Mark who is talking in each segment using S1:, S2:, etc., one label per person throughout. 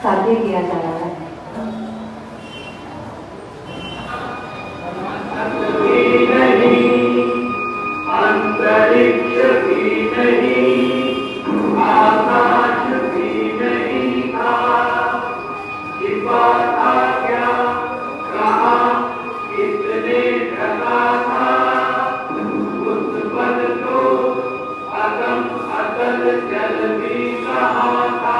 S1: साध्य किया जा रहा है।
S2: अंतरिक्ष भी नहीं, आकाश भी नहीं था, छिपा था क्या, कहाँ, किसने ढका था, उस पल तो अगम अतल जल भी कहाँ था।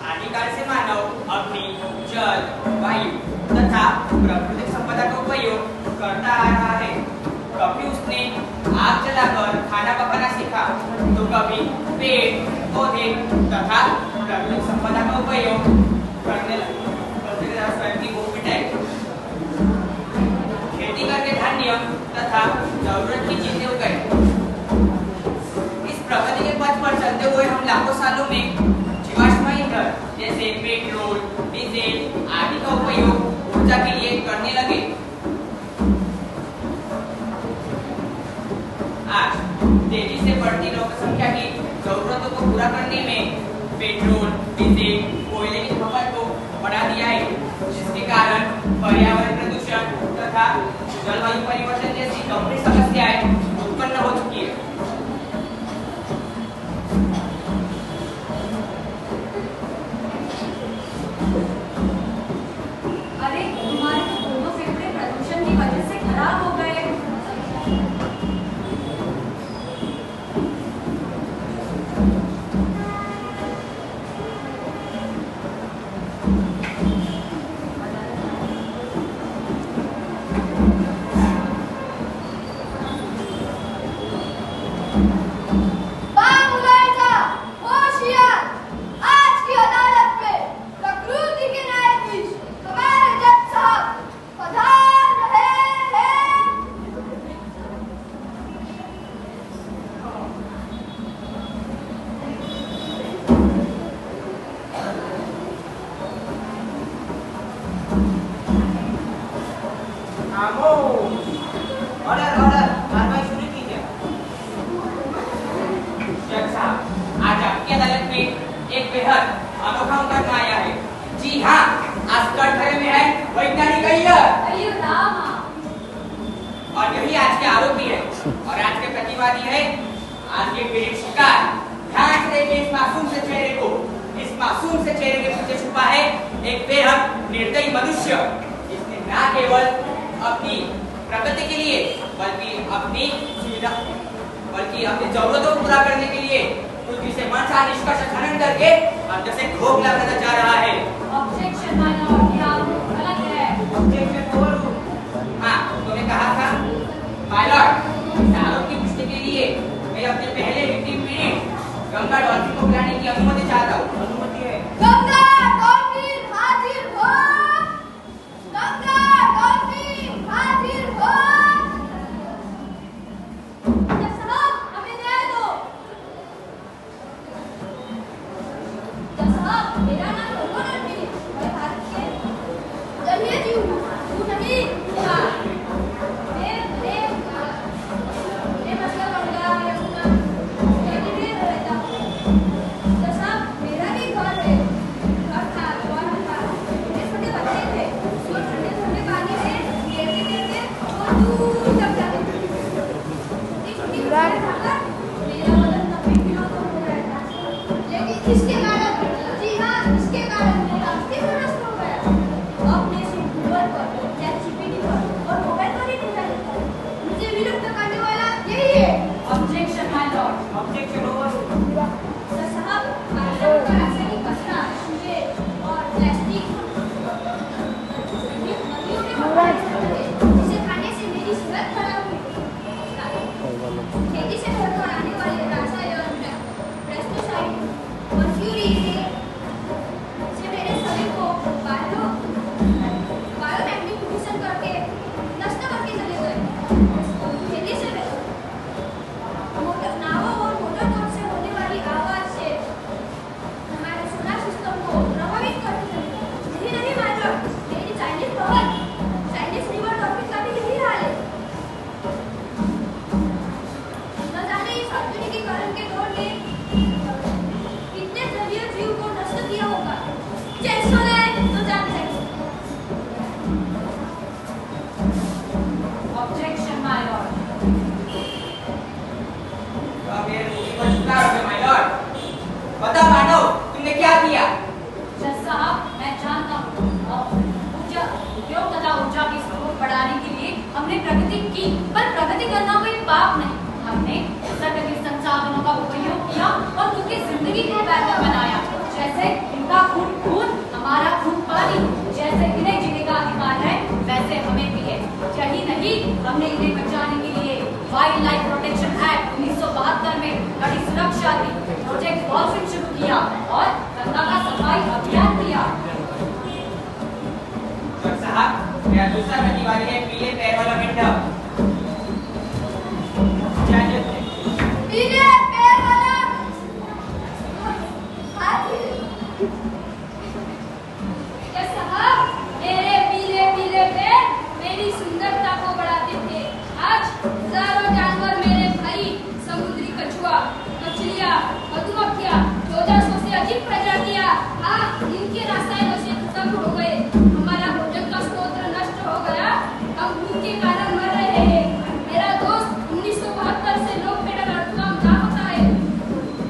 S3: आदिकाल से मानव अग्नि, जल, वायु तथा प्राकृतिक संपदा का उपयोग करता आ रहा है। कभी उसने आग जलाकर खाना पकाना सीखा, तो कभी पेड़, पौधे तथा प्राकृतिक संपदा का उपयोग करने लगा। स्वयं की भूख मिटाई, खेती करके धान्य तथा जरूरत की चीजें उगाई। इस प्रगति के पथ पर चलते हुए हम लाखों सालों में जीवाश्म ईंधन जैसे पेट्रोल, डीजल आदि का उपयोग ऊर्जा के लिए करने लगे। आज तेजी से बढ़ती लोक संख्या की जरूरतों को पूरा करने में पेट्रोल, डीजल, कोयले की खपत को बढ़ा दिया है, जिसके कारण पर्यावरण प्रदूषण तथा जलवायु परिवर्तन जैसी गंभीर समस्याएं उत्पन्न हो चुकी है।
S4: अरे तुम्हारे तो दोनों फेफड़े प्रदूषण की वजह से खराब हो गए।
S3: और यही आज के आरोपी है और आज के प्रतिवादी है, आज के पीड़ित शिकार। ध्यान से देखिए इस मासूम से चेहरे को। इस मासूम से चेहरे के पीछे छुपा है एक बेहद निर्दयी मनुष्य, जिसने न केवल अपनी प्रगति के लिए बल्कि अपनी जरूरतों को पूरा करने के लिए पृथ्वी से मनसा निष्कर्ष खनन करके अब जैसे खोखला करता जा रहा है।
S4: ऑब्जेक्शन माय लॉर्ड, यह गलत है।
S3: Objection overrule. हाँ, तूने कहा था माय लॉर्ड, इस आरोप की पुष्टि के लिए मैं अपने पहले विक्टिम पीड़ित गंगा डॉल्फिन को बुलाने की अनुमति चाहता हूँ। अनुमति है।
S4: गंगा डॉल्फिन हाजिर हो। गंगा डॉल्फिन हाजिर हो। जज साहब, हमें न्याय दो। जज साहब, मेरा नाम नहीं, हमने इन्हें बचाने के लिए वाइल्ड लाइफ प्रोटेक्शन एक्ट 1972 में कड़ी सुरक्षा दी, प्रोजेक्ट डॉल्फिन शुरू किया और गंगा का सफाई अभियान किया।
S3: साहब, मेरा दूसरा प्रतिवादी है पीले पैर वाला मेंढक।
S4: पीले पैर वाला हाथी। साहब, मेरे पीले पीले पैर मेरी सुंदरता को बढ़ाते थे। आज हजारों जानवर मेरे भाई, समुद्री कछुआ, मछलियाँ, मधुमक्खियाँ, 1400 से अधिक प्रजातियाँ, हाँ, इनके रसायनों से खत्म हो गए। हमारा भोजन का स्रोत नष्ट हो गया। हम भूख के कारण मर रहे हैं। मेरा दोस्त 1972 से लोग पेड़ लड़का क्या होता है?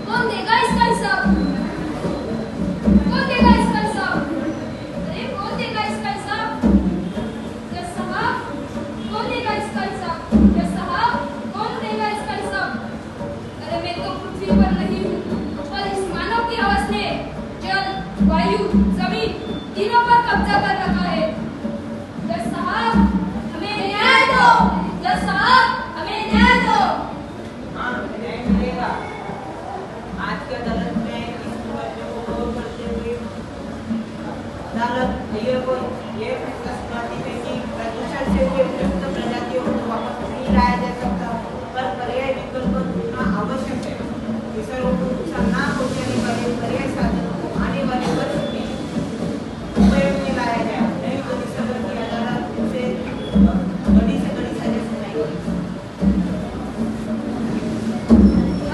S4: कौन देगा इसका हिसाब? कौन देगा इसका हिसाब? अरे कौन देगा इसका हिसाब? यस साहब, कौन देगा इसका हिसाब? यस साहब, कौन देगा इसका हिसाब? अरे मैं तो पृथ्वी पर नहीं हूँ, पर इस मानव की आवाज ने जल, वायु, जमीन तीनों पर कब्जा कर रखा है। यस साहब, हमें न्याय दो। यस साहब, हमें न्याय दो।
S3: हाँ, न्याय मिलेगा। आज की अदालत में इस मुकदमे को गौर करते हुए अदालत ये फैसला सुनाती है कि प्रदूषण से हुए विलुप्त प्रजातियों को वापस नहीं लाया जा सकता, पर पर्याय विकल्प ढूंढना आवश्यक है। किसानों को नुकसान ना पहुंचाने वाले पर्याय साधनों को आने वाले वर्ष में उपयोग में लाया जाए, नहीं तो दिसंबर की अदालत उसे बड़ी से बड़ी सजा सुनाएगी।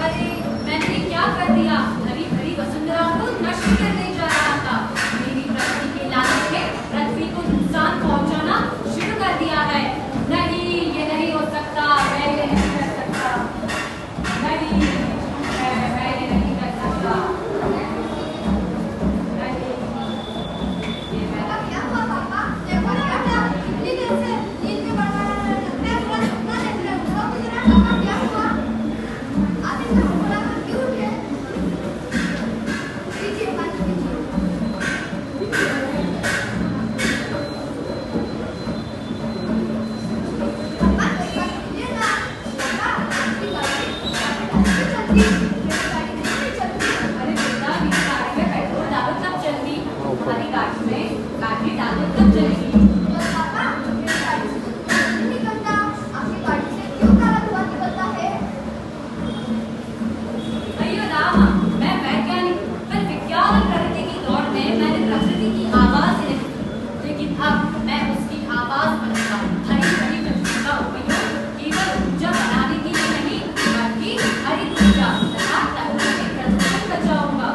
S4: अरे मैंने क्या कर दिया? हरी भरी वसुंधरा को नष्ट करने जा रहा था। मेरी प्रकृति के लालच ने पृथ्वी को नुकसान पहुंचाना शुरू कर दिया है। नहीं, ये नहीं हो सकता। मैं ये नहीं कर सकता। नहीं, मैं ये नहीं कर सकता।
S1: क्या हुआ पापा? देखो ना क्या इतनी देर से नींद में बड़ा मैं पूरा सपना देख रहा हूँ। अब जरा पापा क्या हुआ? आप इतना बुरा क्यों उठे? लीजिए पानी पीजिए। पापा कोई बात कीजिए ना। पापा आपकी गाड़ी चलती, मेरी गाड़ी नहीं चलती।
S4: अरे बेटा, मेरी गाड़ी में पेट्रोल डालो तब चलती। तुम्हारी गाड़ी में बैटरी डालो तब चलेगी।
S1: तो पापा मेरी गाड़ी से तो धुआं नहीं निकलता। आपकी गाड़ी से क्यों काला धुआं निकलता है?
S4: अयो रामा, मैं वैज्ञानिक हूँ, पर विज्ञान और प्रकृति की दौड़ में मैंने प्रकृति की आवाज नहीं सुनी। लेकिन अब मैं उसकी आवाज बनूंगा। हरी भरी पृथ्वी का उपयोग केवल ऊर्जा बनाने के लिए नहीं, बल्कि हरित ऊर्जा तथा तकनीक से प्रदूषण बचाऊंगा।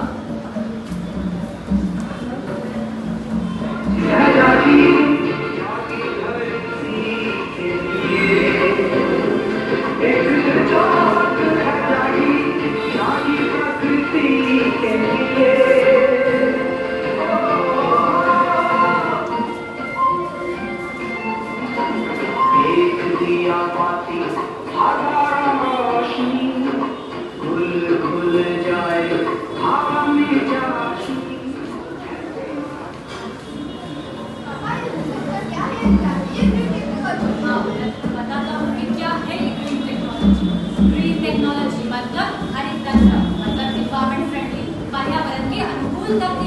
S1: पापा ये रिसेप्टर क्या है? ये ग्रीन टेक्नोलॉजी।
S4: हाँ, मैं बताता हूँ कि क्या है ये ग्रीन टेक्नोलॉजी। ग्रीन टेक्नोलॉजी मतलब हरित तंत्र, मतलब एनवायरमेंट फ्रेंडली, पर्यावरण के अनुकूल तकनीक